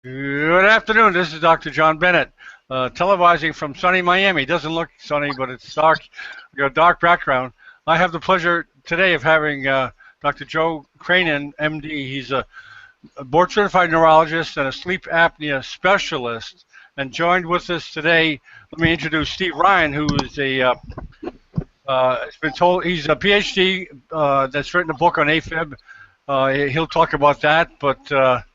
Good afternoon. This is Dr. John Bennett, televising from sunny Miami. Doesn't look sunny, but it's dark. We got a dark background. I have the pleasure today of having Dr. Joe Krainin, MD. He's a board-certified neurologist and a sleep apnea specialist. And joined with us today, let me introduce Steve Ryan, who is it's been told he's a PhD that's written a book on AFib. He'll talk about that, but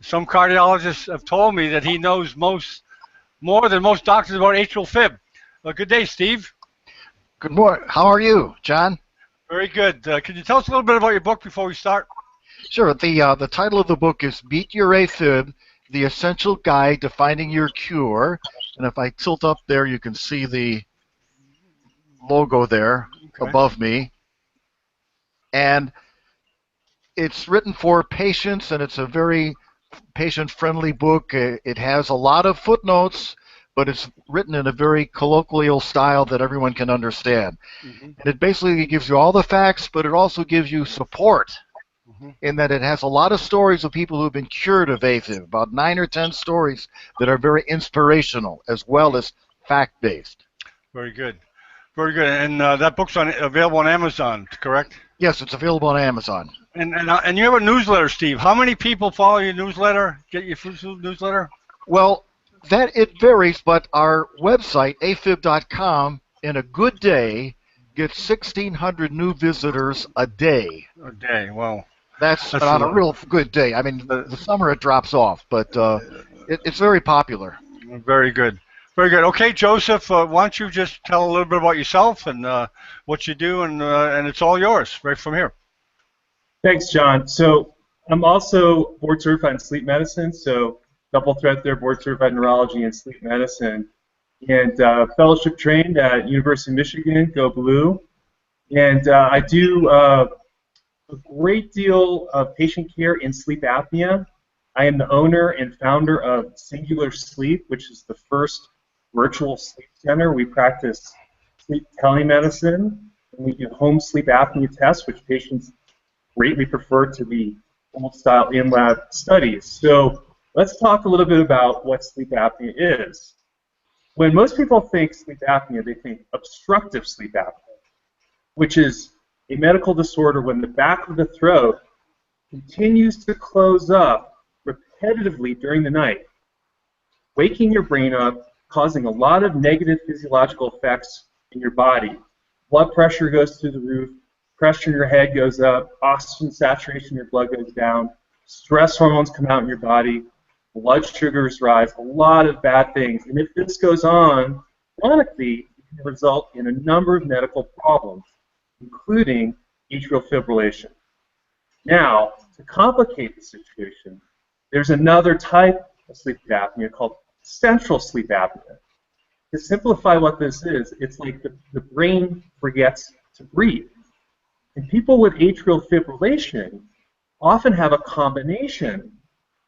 some cardiologists have told me that he knows more than most doctors about atrial fib. Good day, Steve. Good morning. How are you, John? Very good. Can you tell us a little bit about your book before we start? Sure. The title of the book is Beat Your AFib, The Essential Guide to Finding Your Cure. And if I tilt up there, you can see the logo there above me. And it's written for patients, and it's a very patient-friendly book. It has a lot of footnotes, but it's written in a very colloquial style that everyone can understand. And it basically gives you all the facts, but it also gives you support in that it has a lot of stories of people who've been cured of AFib, about 9 or 10 stories that are very inspirational as well as fact-based. Very good. Very good. And that book's available on Amazon, correct? Yes, it's available on Amazon. And you have a newsletter, Steve. How many people follow your newsletter, get your newsletter? Well, it varies, but our website, afib.com, in a good day, gets 1,600 new visitors a day. A day, wow. That's on a real good day. I mean, the summer it drops off, but it's very popular. Very good. Very good. Okay, Joseph, why don't you just tell a little bit about yourself and what you do, and it's all yours right from here. Thanks, John. So I'm also board certified in sleep medicine, so double threat there, board certified in neurology and sleep medicine, and fellowship trained at University of Michigan, go Blue. And I do a great deal of patient care in sleep apnea. I am the owner and founder of Singular Sleep, which is the first virtual sleep center. We practice sleep telemedicine, and we do home sleep apnea tests, which patients greatly prefer to the old-style in-lab studies. So let's talk a little bit about what sleep apnea is. When most people think sleep apnea, they think obstructive sleep apnea, which is a medical disorder when the back of the throat continues to close up repetitively during the night, waking your brain up, causing a lot of negative physiological effects in your body. Blood pressure goes through the roof, pressure in your head goes up, oxygen saturation in your blood goes down, stress hormones come out in your body, blood sugars rise, a lot of bad things. And if this goes on chronically, it can result in a number of medical problems, including atrial fibrillation. Now, to complicate the situation, there's another type of sleep apnea called central sleep apnea. To simplify what this is, it's like the brain forgets to breathe. And people with atrial fibrillation often have a combination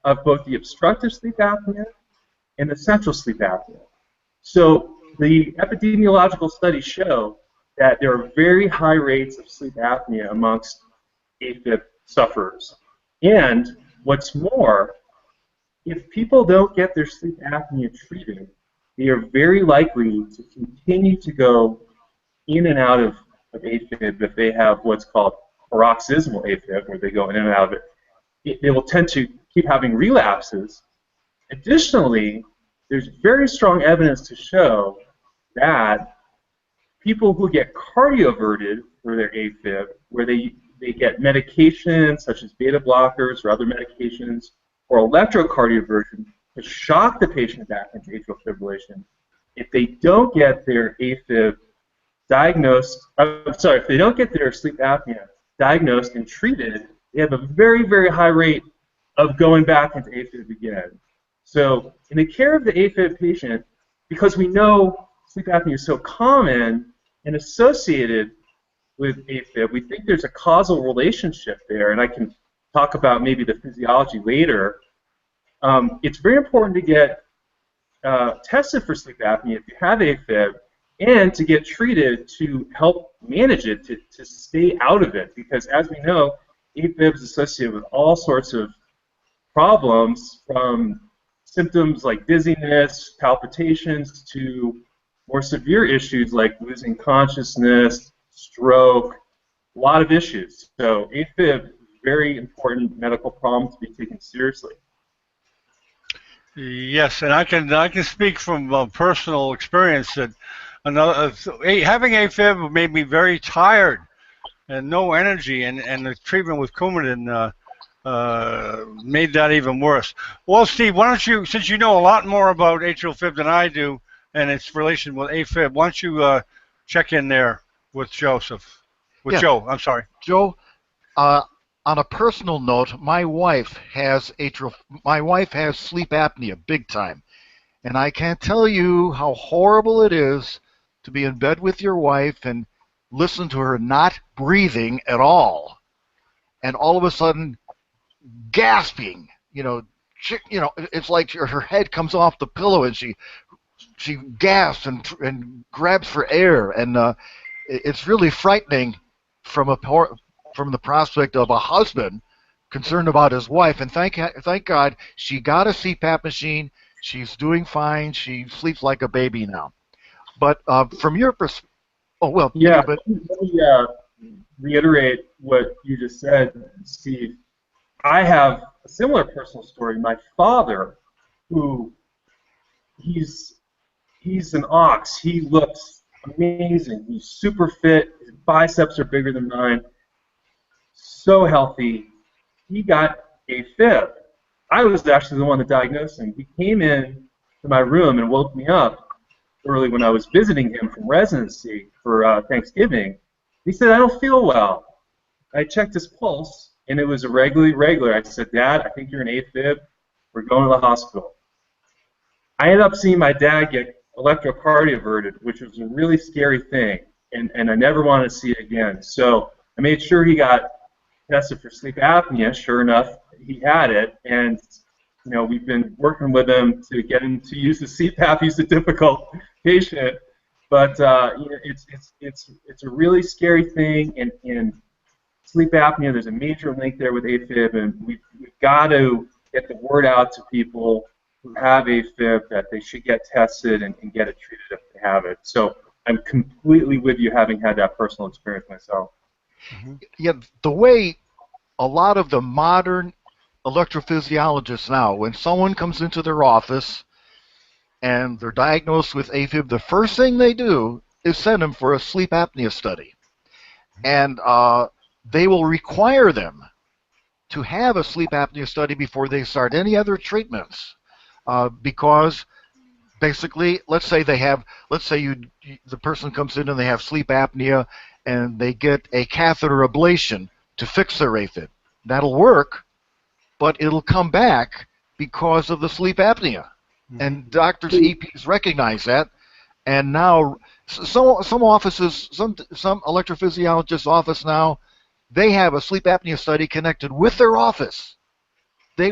of both the obstructive sleep apnea and the central sleep apnea. So the epidemiological studies show that there are very high rates of sleep apnea amongst AFib sufferers. And what's more, if people don't get their sleep apnea treated, they are very likely to continue to go in and out of AFib if they have what's called paroxysmal AFib, where they go in and out of it. They will tend to keep having relapses. Additionally, there's very strong evidence to show that people who get cardioverted for their AFib, where they get medications such as beta blockers or other medications, or electrocardioversion to shock the patient back into atrial fibrillation, if they don't get their AFib diagnosed, if they don't get their sleep apnea diagnosed and treated, they have a very, very high rate of going back into AFib again. So in the care of the AFib patient, because we know sleep apnea is so common and associated with AFib, we think there's a causal relationship there, and I can talk about maybe the physiology later. It's very important to get tested for sleep apnea if you have AFib, and to get treated to help manage it, to stay out of it, because as we know, AFib is associated with all sorts of problems from symptoms like dizziness, palpitations, to more severe issues like losing consciousness, stroke, a lot of issues. So AFib, very important medical problem to be taken seriously. Yes, and I can speak from personal experience that having AFib made me very tired and no energy, and the treatment with Coumadin made that even worse. Well, Steve, why don't you, since you know a lot more about atrial fib than I do and its relation with AFib, why don't you check in there with Joseph? With Yeah, Joe, I'm sorry. Joe. On a personal note, my wife has sleep apnea, big time, and I can't tell you how horrible it is to be in bed with your wife and listen to her not breathing at all of a sudden gasping. It's like her head comes off the pillow and she gasps and grabs for air, and it's really frightening from the prospect of a husband concerned about his wife. And thank God she got a CPAP machine. She's doing fine. She sleeps like a baby now. But from your perspective, Yeah, but let me reiterate what you just said, Steve. I have a similar personal story. My father, he's an ox. He looks amazing. He's super fit. His biceps are bigger than mine. So healthy. He got AFib. I was actually the one that diagnosed him. He came in to my room and woke me up early when I was visiting him from residency for Thanksgiving. He said, "I don't feel well." I checked his pulse, and it was irregularly regular. I said, "Dad, I think you're an AFib. We're going to the hospital." I ended up seeing my dad get electrocardioverted, which was a really scary thing, and I never wanted to see it again. So I made sure he got tested for sleep apnea. Sure enough, he had it, and we've been working with him to get him to use the CPAP. He's a difficult patient, but it's a really scary thing. And in sleep apnea, there's a major link there with AFib, and we've got to get the word out to people who have AFib that they should get tested and get it treated if they have it. So I'm completely with you, having had that personal experience myself. Yeah, the way a lot of the modern electrophysiologists now, when someone comes into their office and they're diagnosed with AFib, the first thing they do is send them for a sleep apnea study. And they will require them to have a sleep apnea study before they start any other treatments, because basically, let's say the person comes in and they have sleep apnea and they get a catheter ablation to fix their AFib. That'll work, but it'll come back because of the sleep apnea. And doctors, EPs recognize that, and now some offices, some electrophysiologist office now, they have a sleep apnea study connected with their office. They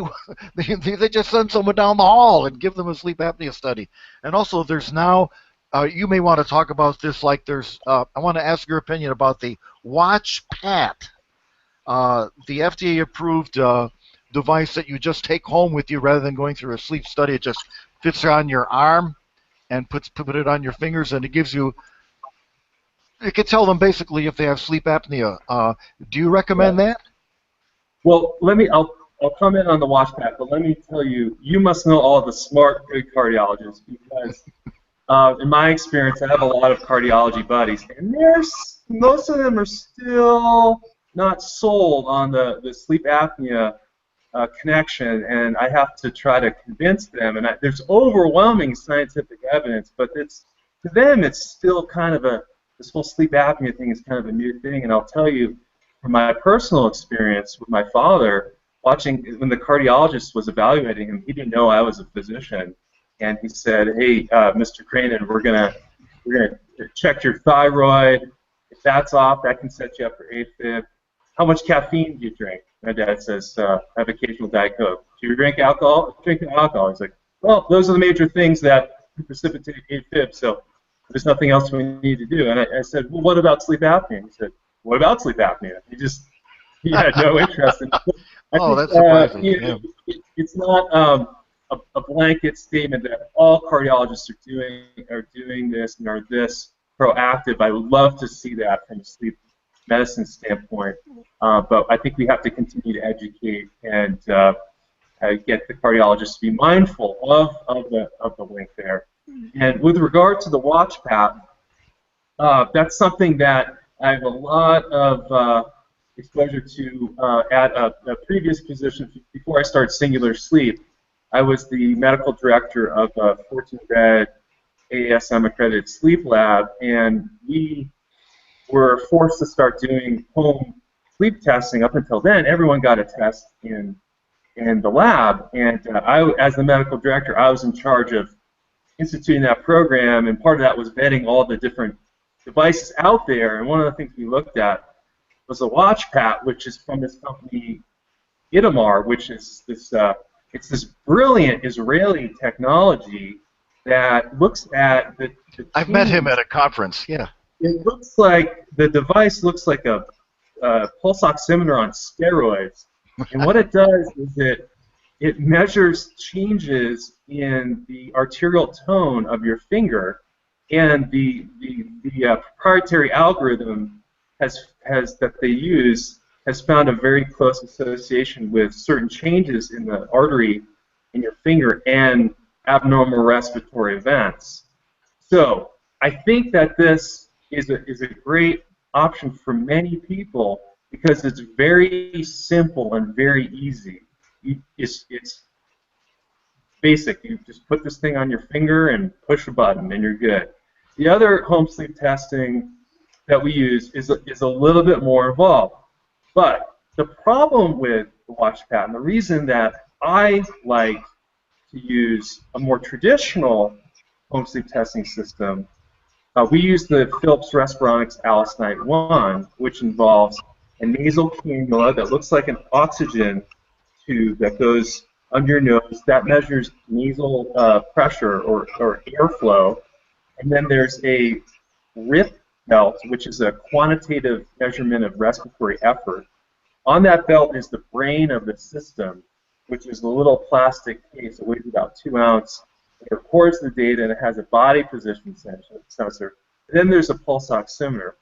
just send someone down the hall and give them a sleep apnea study. And also, there's now, you may want to talk about this. Like I want to ask your opinion about the WatchPat, the FDA-approved device that you just take home with you rather than going through a sleep study. It just fits on your arm and put it on your fingers, and it gives you. It can tell them basically if they have sleep apnea. Do you recommend that? Well, I'll comment on the WatchPat, but let me tell you, you must know all the smart, good cardiologists, because in my experience, I have a lot of cardiology buddies, and most of them are still not sold on the sleep apnea connection, and I have to try to convince them. And there's overwhelming scientific evidence, but to them, it's still kind of this whole sleep apnea thing is kind of a new thing. And I'll tell you, from my personal experience with my father, watching when the cardiologist was evaluating him, he didn't know I was a physician, and he said, "Hey, Mr. Krainin, we're gonna check your thyroid. If that's off, that can set you up for AFib. How much caffeine do you drink?" My dad says, "I have occasional Diet Coke." "Do you drink alcohol?" "Drink alcohol." He's like, "Well, those are the major things that precipitate AFib, so there's nothing else we need to do." And I said, "Well, what about sleep apnea?" He said, "What about sleep apnea?" He had no interest in it. I Oh, think that's surprising. you know, it's not a blanket statement that all cardiologists are doing this and are this proactive. I would love to see that from a sleep medicine standpoint, but I think we have to continue to educate and get the cardiologists to be mindful of the link there. And with regard to the watch pat, that's something that I have a lot of exposure to at a previous position before I started Singular Sleep. I was the medical director of a 14-bed ASM accredited sleep lab, and we were forced to start doing home sleep testing. Up until then, everyone got a test in the lab, and as the medical director, I was in charge of instituting that program, and part of that was vetting all the different devices out there. And one of the things we looked at was a watch pat, which is from this company Itamar, which is this it's this brilliant Israeli technology that looks at the I've met him at a conference. Yeah. It looks like the device looks like a pulse oximeter on steroids, and what it does is it measures changes in the arterial tone of your finger, and the proprietary algorithm that they use has found a very close association with certain changes in the artery in your finger and abnormal respiratory events. So I think that this is a great option for many people because it's very simple and very easy. It's basic. You just put this thing on your finger and push a button, and you're good. The other home sleep testing that we use is a little bit more involved. But the problem with the watch pat, and the reason that I like to use a more traditional home sleep testing system, we use the Philips Respironics Alice Night 1, which involves a nasal cannula that looks like an oxygen tube that goes under your nose that measures nasal pressure or airflow. And then there's a RIP belt, which is a quantitative measurement of respiratory effort. On that belt is the brain of the system, which is a little plastic case that weighs about 2 ounces. It records the data and it has a body position sensor. And then there's a pulse oximeter.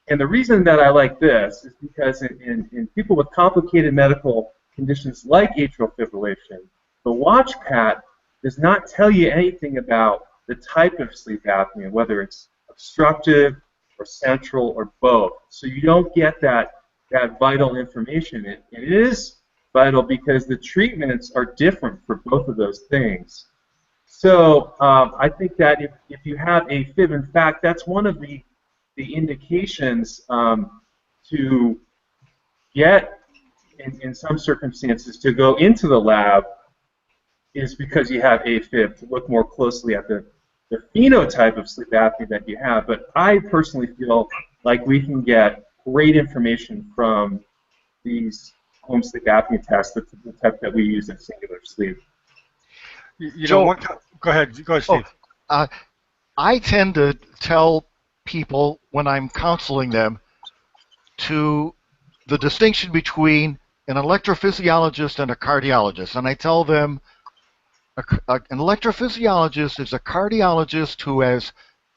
And the reason that I like this is because in people with complicated medical conditions like atrial fibrillation, the watch pat does not tell you anything about the type of sleep apnea, whether it's obstructive or central or both. So you don't get that vital information. It is vital because the treatments are different for both of those things. So I think that if you have AFib, in fact, that's one of the indications to get, in some circumstances, to go into the lab is because you have AFib, to look more closely at the phenotype of sleep apnea that you have. But I personally feel like we can get great information from these home sleep apnea tests, the type that we use at Singular Sleep. Go ahead, Steve. I tend to tell people when I'm counseling them to the distinction between an electrophysiologist and a cardiologist, and I tell them an electrophysiologist is a cardiologist who has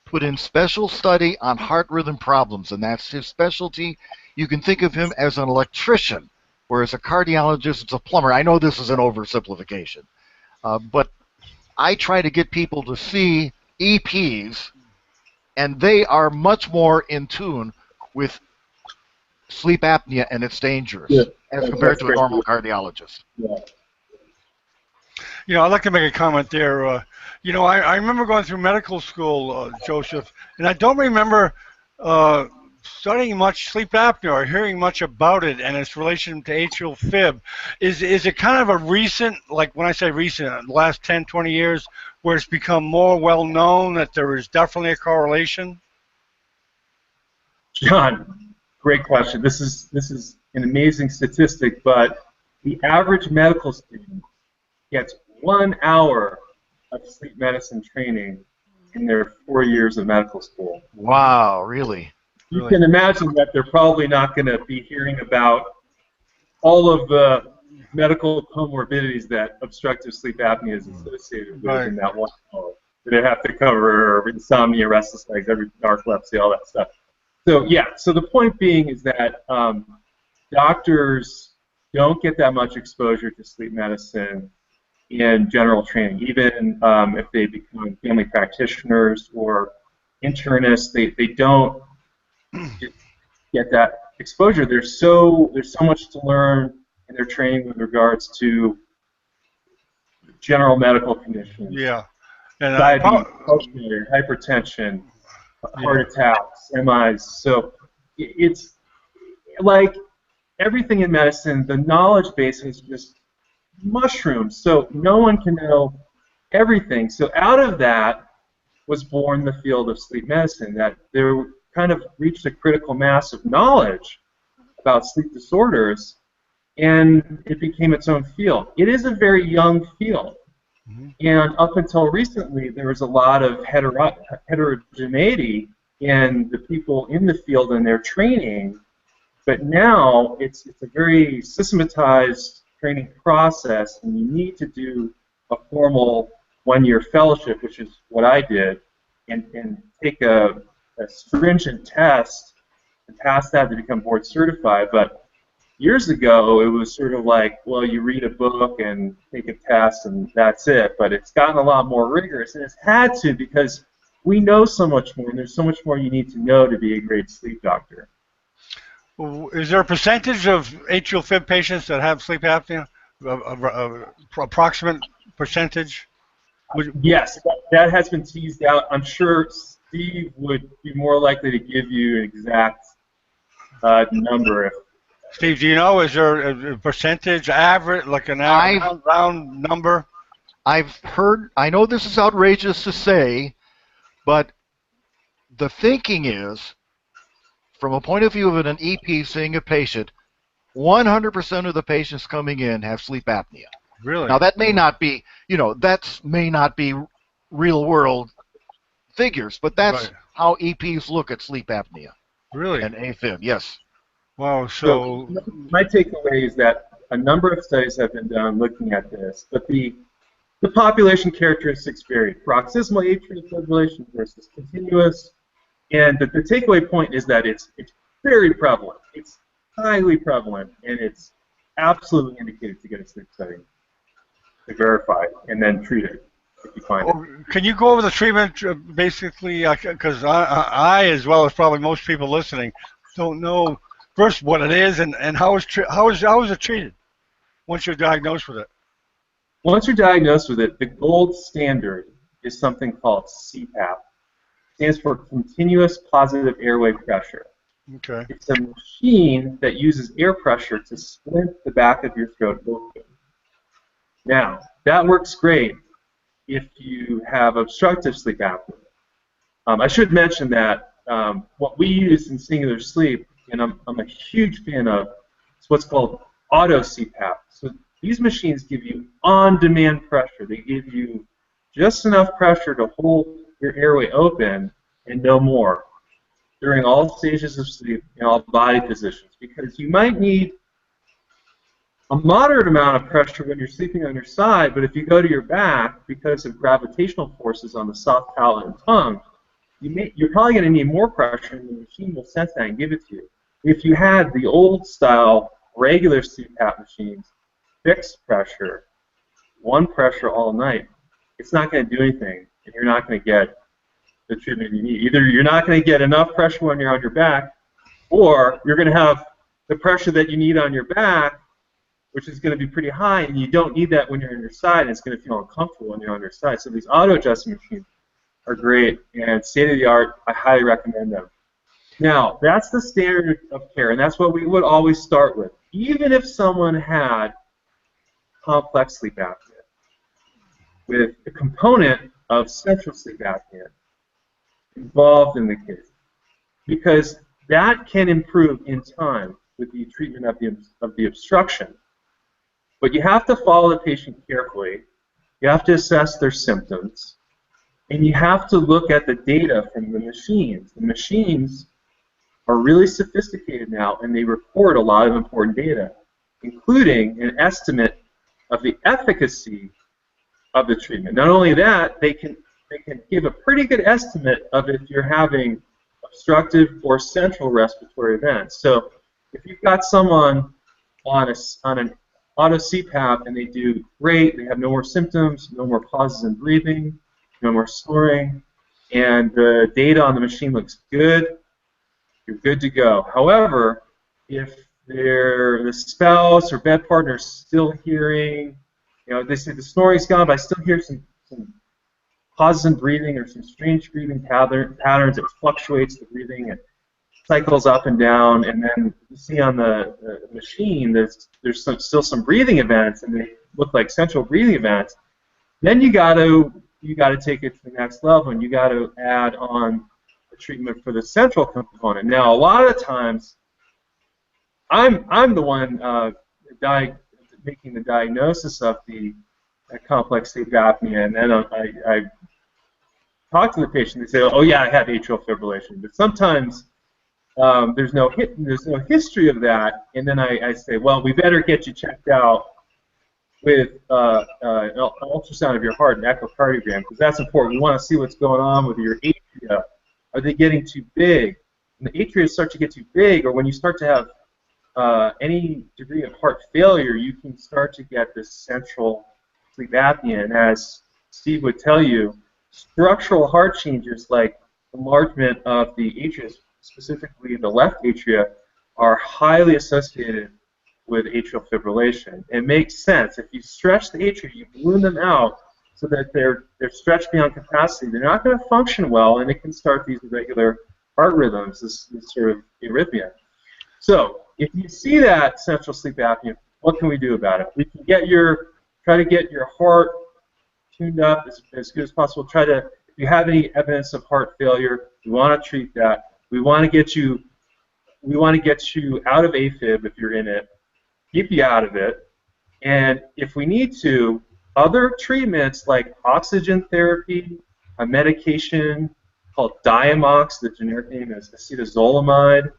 put in special study on heart rhythm problems, and that's his specialty. You can think of him as an electrician, whereas a cardiologist is a plumber. I know this is an oversimplification, but I try to get people to see EPs, and they are much more in tune with sleep apnea and its dangers as compared to a normal cardiologist. Yeah. I'd like to make a comment there. I remember going through medical school, Joseph, and I don't remember studying much sleep apnea or hearing much about it and its relation to atrial fib. Is it kind of a recent, like when I say recent, the last 10, 20 years, where it's become more well known that there is definitely a correlation? John, great question. This is an amazing statistic, but the average medical student gets 1 hour of sleep medicine training in their 4 years of medical school. Wow, really? You can imagine that they're probably not going to be hearing about all of the medical comorbidities that obstructive sleep apnea is associated with Right. in that one call. They have to cover insomnia, restless legs, narcolepsy, all that stuff. So yeah, so the point being is that doctors don't get that much exposure to sleep medicine in general training. Even if they become family practitioners or internists, they don't get that exposure. There's so much to learn in their training with regards to general medical conditions, Yeah. And diabetes, heart failure, hypertension, heart attacks, MIs. So it's like everything in medicine, the knowledge base has just mushroomed. So no one can know everything. So out of that was born the field of sleep medicine, that there kind of reached a critical mass of knowledge about sleep disorders, and it became its own field. It is a very young field. And up until recently, there was a lot of heterogeneity in the people in the field and their training, but now it's a very systematized training process, and you need to do a formal one-year fellowship, which is what I did, and take a stringent test and pass that to become board certified. But years ago, it was sort of like, well, you read a book and take a test and that's it. But it's gotten a lot more rigorous, and it's had to, because we know so much more, and there's so much more you need to know to be a great sleep doctor. Is there a percentage of atrial fib patients that have sleep apnea? Approximate percentage? Yes, that has been teased out. I'm sure Steve would be more likely to give you an exact number. Steve, do you know, is there a percentage, average, like an round number? I've heard, I know this is outrageous to say, but the thinking is, from a point of view of an EP seeing a patient, 100% of the patients coming in have sleep apnea. Really? Now that may not be, that may not be real world figures, but that's how EPs look at sleep apnea. Really? And AFib, yes. Wow, so my takeaway is that a number of studies have been done looking at this, but the population characteristics vary. Paroxysmal atrial fibrillation versus continuous, and the takeaway point is that it's very prevalent. It's highly prevalent, and it's absolutely indicated to get a sleep study to verify and then treat it if you find it. Can you go over the treatment basically? Because I, as well as probably most people listening, don't know first what it is and how is it treated once you're diagnosed with it. Once you're diagnosed with it, the gold standard is something called CPAP. It stands for continuous positive airway pressure. Okay. It's a machine that uses air pressure to splint the back of your throat open. Now, that works great if you have obstructive sleep apnea. I should mention that what we use in singular sleep, and I'm a huge fan of, is what's called auto CPAP. So these machines give you on-demand pressure. They give you just enough pressure to hold your airway open and no more during all stages of sleep in all body positions, because you might need a moderate amount of pressure when you're sleeping on your side, but if you go to your back, because of gravitational forces on the soft palate and tongue, you're probably going to need more pressure, and the machine will sense that and give it to you. If you had the old style regular CPAP machines, fixed pressure, one pressure all night, it's not going to do anything, and you're not going to get the treatment you need. Either you're not going to get enough pressure when you're on your back, or you're going to have the pressure that you need on your back, which is going to be pretty high, and you don't need that when you're on your side, and it's going to feel uncomfortable when you're on your side. So these auto-adjusting machines are great, and state-of-the-art. I highly recommend them. Now, that's the standard of care, and that's what we would always start with. Even if someone had complex sleep apnea with a component of central sleep apnea involved in the case, because that can improve in time with the treatment of the obstruction. But you have to follow the patient carefully. You have to assess their symptoms, and you have to look at the data from the machines. The machines are really sophisticated now, and they record a lot of important data. including an estimate of the efficacy of the treatment. Not only that, they can give a pretty good estimate of if you're having obstructive or central respiratory events. So if you've got someone on an auto CPAP and they do great, they have no more symptoms, no more pauses in breathing, no more snoring, and the data on the machine looks good, you're good to go. However, if the spouse or bed partner is still hearing, they say the snoring's gone, but I still hear some pauses in breathing or some strange breathing patterns. It fluctuates the breathing and cycles up and down, and then you see on the machine there's still some breathing events, and they look like central breathing events. Then you got to take it to the next level, and you got to add on the treatment for the central component. Now, a lot of times, I'm the one making the diagnosis of the complex sleep apnea, and then I talk to the patient. They say, "Oh yeah, I have atrial fibrillation," but sometimes there's no history of that, and then I say, "Well, we better get you checked out with an ultrasound of your heart, an echocardiogram, because that's important. We want to see what's going on with your atria. Are they getting too big? When the atria start to get too big, or when you start to have any degree of heart failure, you can start to get this central sleep apnea. And as Steve would tell you, structural heart changes like enlargement of the atria, specifically the left atria, are highly associated with atrial fibrillation. It makes sense. If you stretch the atria, you balloon them out so that they're stretched beyond capacity, they're not going to function well, and it can start these irregular heart rhythms, this sort of arrhythmia. So if you see that central sleep apnea, what can we do about it? We can try to get your heart tuned up as good as possible. If you have any evidence of heart failure, we want to treat that. We want to get you out of AFib if you're in it, keep you out of it, and if we need to, other treatments like oxygen therapy, a medication called Diamox, the generic name is acetazolamide,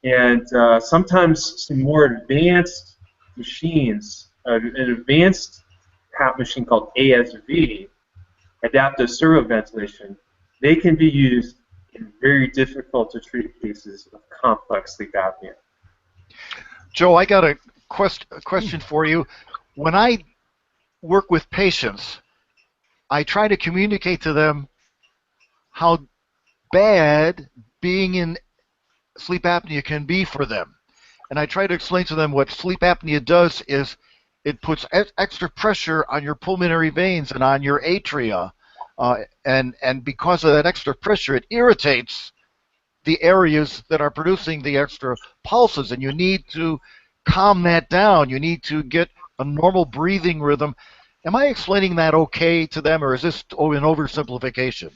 and sometimes some more advanced machines, an advanced PAP machine called ASV, adaptive servoventilation. They can be used in very difficult to treat cases of complex sleep apnea. Joe, I got a question for you. When I work with patients, I try to communicate to them how bad being in sleep apnea can be for them. And I try to explain to them what sleep apnea does is it puts extra pressure on your pulmonary veins and on your atria. And because of that extra pressure, it irritates the areas that are producing the extra pulses, and you need to calm that down. You need to get a normal breathing rhythm. Am I explaining that okay to them, or is this an oversimplification?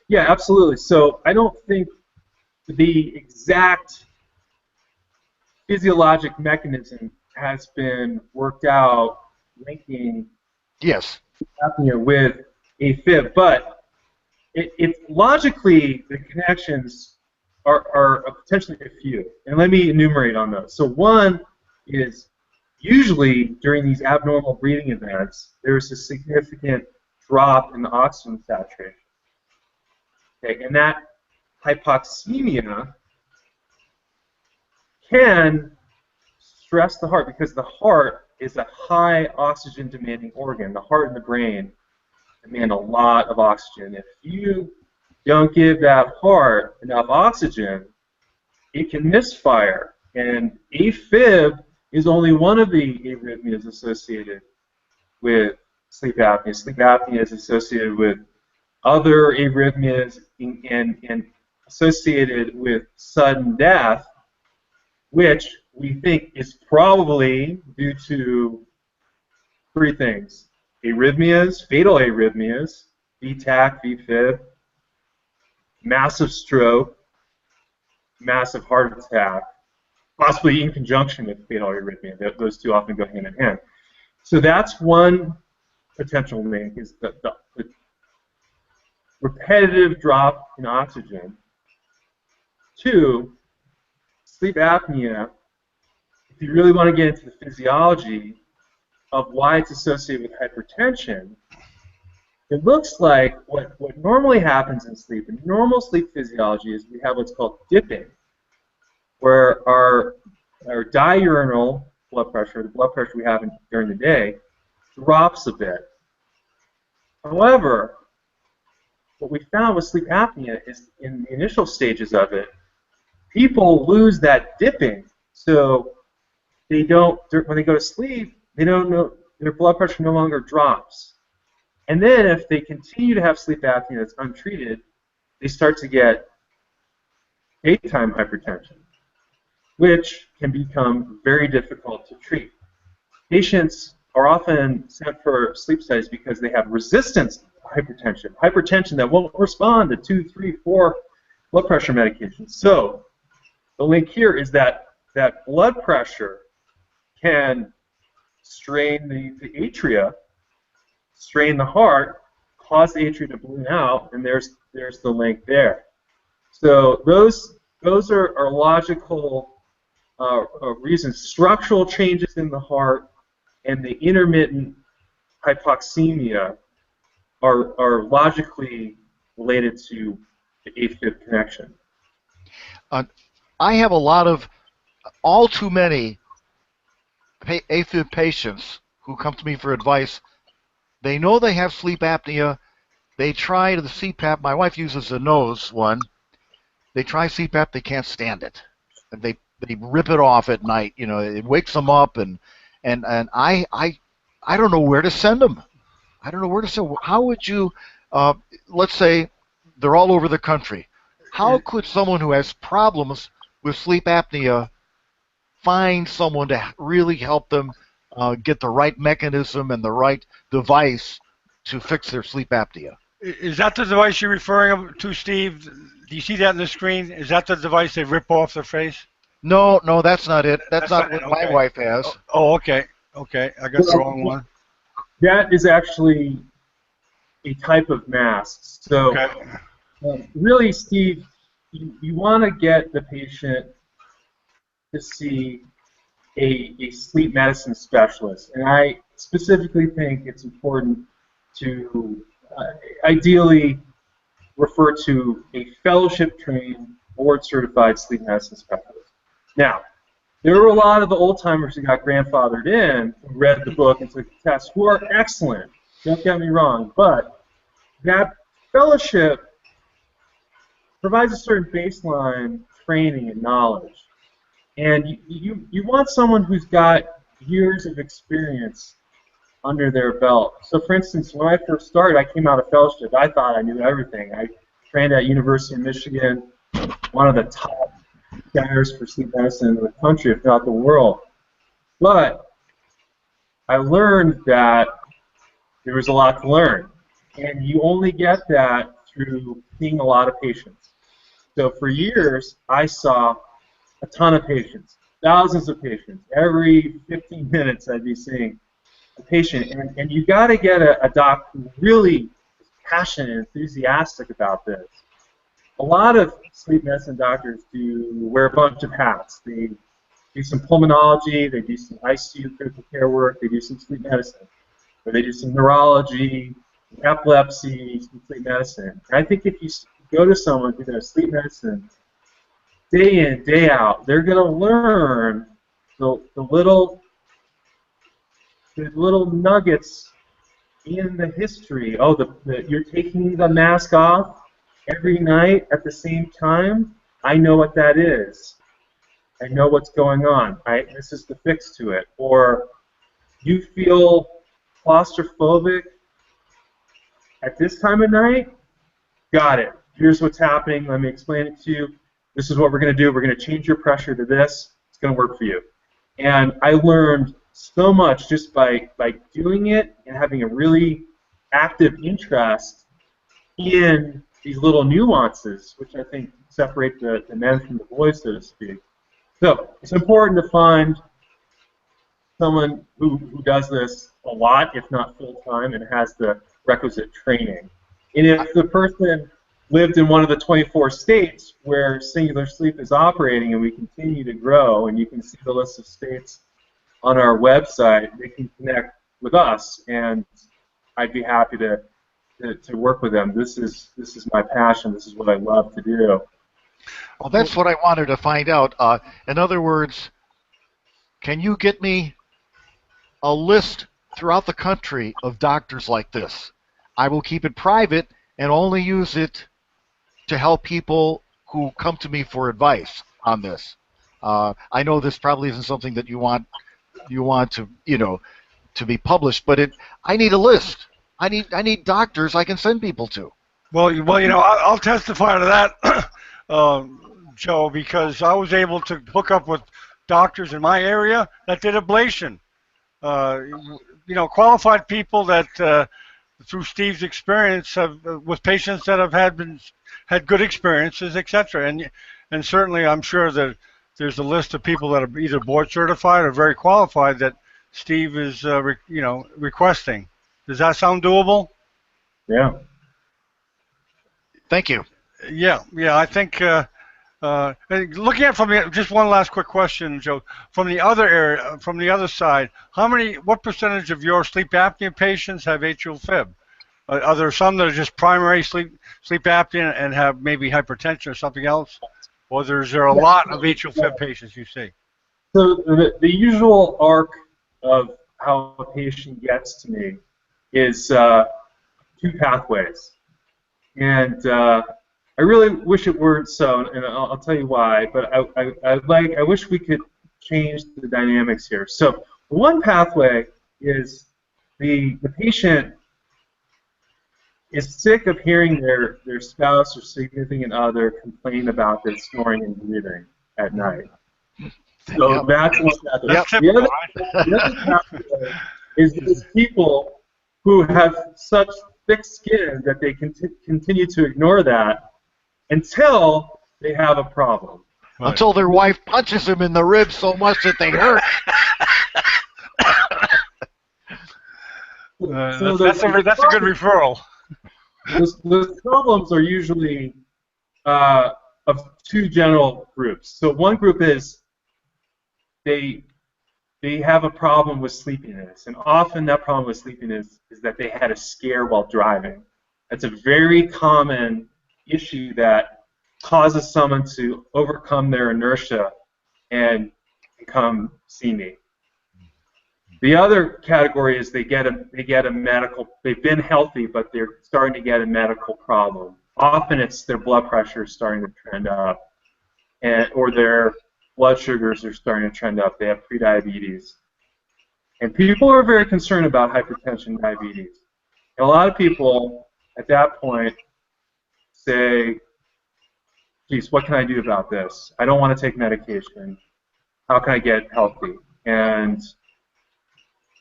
Yeah, absolutely. So I don't think the exact physiologic mechanism has been worked out linking apnea with AFib, but it logically the connections are potentially a few, and let me enumerate on those. So one is usually during these abnormal breathing events, there's a significant drop in the oxygen saturation. Okay, and that hypoxemia can stress the heart because the heart is a high oxygen demanding organ. The heart and the brain demand a lot of oxygen. If you don't give that heart enough oxygen, it can misfire. And AFib is only one of the arrhythmias associated with sleep apnea. Sleep apnea is associated with other arrhythmias and associated with sudden death, which we think is probably due to three things: arrhythmias, fatal arrhythmias, VTAC, VFib, massive stroke, massive heart attack, possibly in conjunction with fatal arrhythmia. Those two often go hand in hand. So that's one potential link, is the repetitive drop in oxygen. Two, sleep apnea if you really want to get into the physiology of why it's associated with hypertension, it looks like what normally happens in sleep, in normal sleep physiology, is we have what's called dipping, where our diurnal blood pressure, the blood pressure we have during the day, drops a bit. However, what we found with sleep apnea is in the initial stages of it, people lose that dipping. So they don't, when they go to sleep, they don't know, their blood pressure no longer drops. And then if they continue to have sleep apnea that's untreated, they start to get daytime hypertension, which can become very difficult to treat. Patients are often sent for sleep studies because they have resistance hypertension, hypertension that won't respond to 2, 3, 4 blood pressure medications. So the link here is that blood pressure can strain the atria, strain the heart, cause the atria to balloon out, and there's the link there. So those are logical reasons. Structural changes in the heart and the intermittent hypoxemia are logically related to the AFib connection. I have a lot of, all too many AFib patients who come to me for advice. They know they have sleep apnea. They try the CPAP. My wife uses the nose one. They try CPAP. They can't stand it. And they rip it off at night. You know, it wakes them up, and I don't know where to send them. I don't know where to send. How would you, let's say they're all over the country. How could someone who has problems with sleep apnea find someone to really help them get the right mechanism and the right device to fix their sleep apnea? Is that the device you're referring to, Steve? Do you see that on the screen? Is that the device they rip off their face? No, that's not it. That's not what my wife has. Oh, okay. Okay, I got the wrong one. That is actually a type of mask. So really, Steve, you want to get the patient to see a sleep medicine specialist. And I specifically think it's important to ideally refer to a fellowship-trained, board-certified sleep medicine specialist. Now, there were a lot of the old-timers who got grandfathered in, who read the book and took the test, who are excellent, don't get me wrong, but that fellowship provides a certain baseline training and knowledge. And you want someone who's got years of experience under their belt. So for instance, when I first started, I came out of fellowship. I thought I knew everything. I trained at University of Michigan, one of the top centers for sleep medicine in the country, if not the world. But I learned that there was a lot to learn. And you only get that through seeing a lot of patients. So for years, I saw a ton of patients, thousands of patients. Every 15 minutes, I'd be seeing a patient. And you got to get a doc who really is passionate and enthusiastic about this. A lot of sleep medicine doctors do wear a bunch of hats. They do some pulmonology, they do some ICU critical care work, they do some sleep medicine, or they do some neurology, epilepsy, some sleep medicine. And I think if you go to someone who does sleep medicine day in, day out, they're going to learn the little nuggets in the history. Oh, you're taking the mask off every night at the same time. I know what that is. I know what's going on. This is the fix to it. Or you feel claustrophobic at this time of night? Got it. Here's what's happening. Let me explain it to you. This is what we're going to do. We're going to change your pressure to this. It's going to work for you. And I learned so much just by doing it and having a really active interest in these little nuances, which I think separate the men from the boys, so to speak. So it's important to find someone who does this a lot, if not full-time, and has the requisite training. And if the person lived in one of the 24 states where Singular Sleep is operating, and we continue to grow, and you can see the list of states on our website. They can connect with us, and I'd be happy to work with them. This is my passion. This is what I love to do. Well, that's what I wanted to find out. In other words, can you get me a list throughout the country of doctors like this? I will keep it private and only use it to help people who come to me for advice on this. I know this probably isn't something that you want to to be published, but I need a list. I need doctors I can send people to. Well, I'll testify to that, Joe, because I was able to hook up with doctors in my area that did ablation. Qualified people that, through Steve's experience, with patients that have had good experiences, etc. And certainly, I'm sure that there's a list of people that are either board certified or very qualified that Steve is, requesting. Does that sound doable? Yeah. Thank you. Yeah. I think looking at just one last quick question, Joe. From the other area, from the other side, what percentage of your sleep apnea patients have atrial fib? Are there some that are just primary sleep apnea and have maybe hypertension or something else? Or is there a lot of atrial fib patients you see? So the usual arc of how a patient gets to me is two pathways. And I really wish it weren't so, and I'll tell you why, but I wish we could change the dynamics here. So one pathway is the patient is sick of hearing their spouse or significant other complain about their snoring and breathing at night. So that's one pathway. That's The other pathway is people who have such thick skin that they continue to ignore that until they have a problem. Right. Until their wife punches them in the ribs so much that they hurt. That's a good referral. The problems are usually of two general groups. So one group is they have a problem with sleepiness, and often that problem with sleepiness is that they had a scare while driving. That's a very common issue that causes someone to overcome their inertia and come see me. The other category is they get a medical. They've been healthy, but they're starting to get a medical problem. Often it's their blood pressure is starting to trend up, or their blood sugars are starting to trend up. They have prediabetes, and people are very concerned about hypertension and diabetes. And a lot of people at that point say, "Geez, what can I do about this? I don't want to take medication. How can I get healthy?" And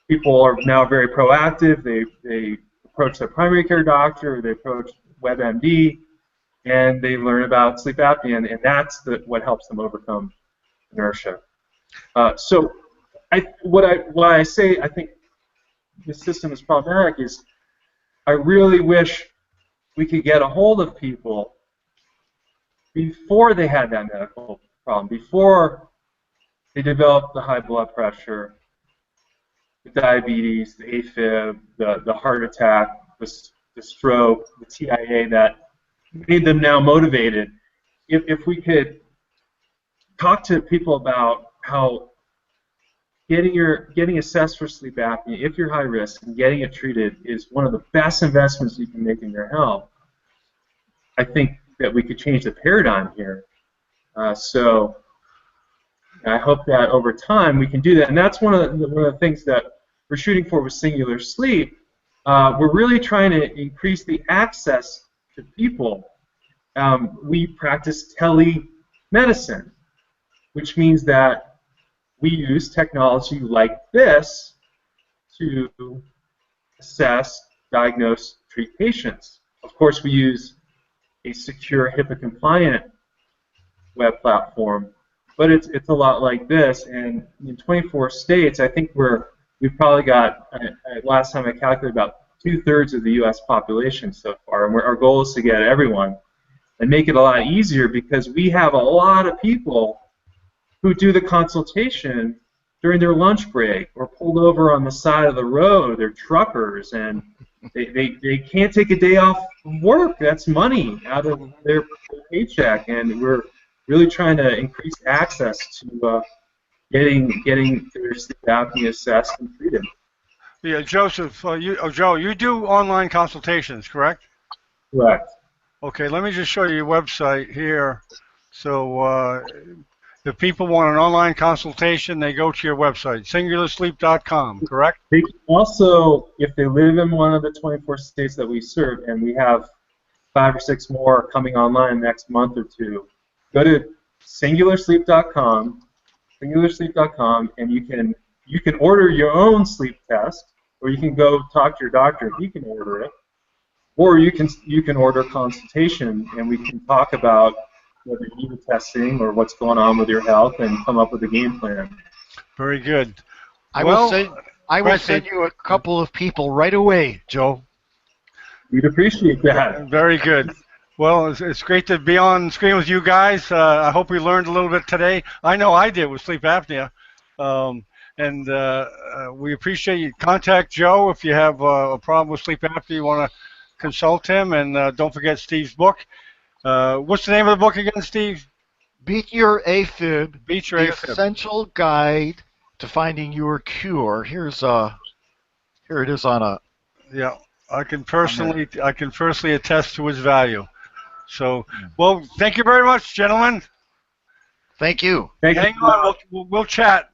people are now very proactive. They approach their primary care doctor, or they approach WebMD, and they learn about sleep apnea, and that's what helps them overcome inertia. So why I say I think the system is problematic is I really wish we could get a hold of people before they had that medical problem, before they developed the high blood pressure, the diabetes, the AFib, the heart attack, the stroke, the TIA that made them now motivated. If we could talk to people about how getting assessed for sleep apnea, if you're high risk, and getting it treated is one of the best investments you can make in your health, I think that we could change the paradigm here. So I hope that over time we can do that, and that's one of the things that we're shooting for with Singular Sleep. We're really trying to increase the access to people. We practice telemedicine, which means that we use technology like this to assess, diagnose, treat patients. Of course, we use a secure HIPAA-compliant web platform, but it's a lot like this. And in 24 states, I think we've probably got, last time I calculated, about 2/3 of the U.S. population so far. And our goal is to get everyone. and make it a lot easier, because we have a lot of people who do the consultation during their lunch break or pulled over on the side of the road. They're truckers, and they can't take a day off from work. That's money out of their paycheck, and we're really trying to increase access to getting their sleep apnea assessed and treated. Yeah, Joseph, Joe, you do online consultations, correct? Correct. Okay, let me just show you your website here. So if people want an online consultation, they go to your website, singularsleep.com, correct? They can also, if they live in one of the 24 states that we serve, and we have 5 or 6 more coming online next month or two, go to singularsleep.com, and you can order your own sleep test, or you can go talk to your doctor and he can order it, or you can order consultation, and we can talk about whether you need testing or what's going on with your health and come up with a game plan. Very good. I will send you a couple of people right away, Joe. We'd appreciate that. Very good. Well, it's great to be on screen with you guys. I hope we learned a little bit today. I know I did with sleep apnea. And we appreciate you. Contact Joe if you have a problem with sleep apnea, you want to consult him. And don't forget Steve's book. What's the name of the book again, Steve? Beat Your AFib. Beat Your AFib. The Essential Guide to Finding Your Cure. Here it is on a. Yeah, I can personally attest to its value. So, well, thank you very much, gentlemen. Thank you. Thank you. Hang on, we'll chat.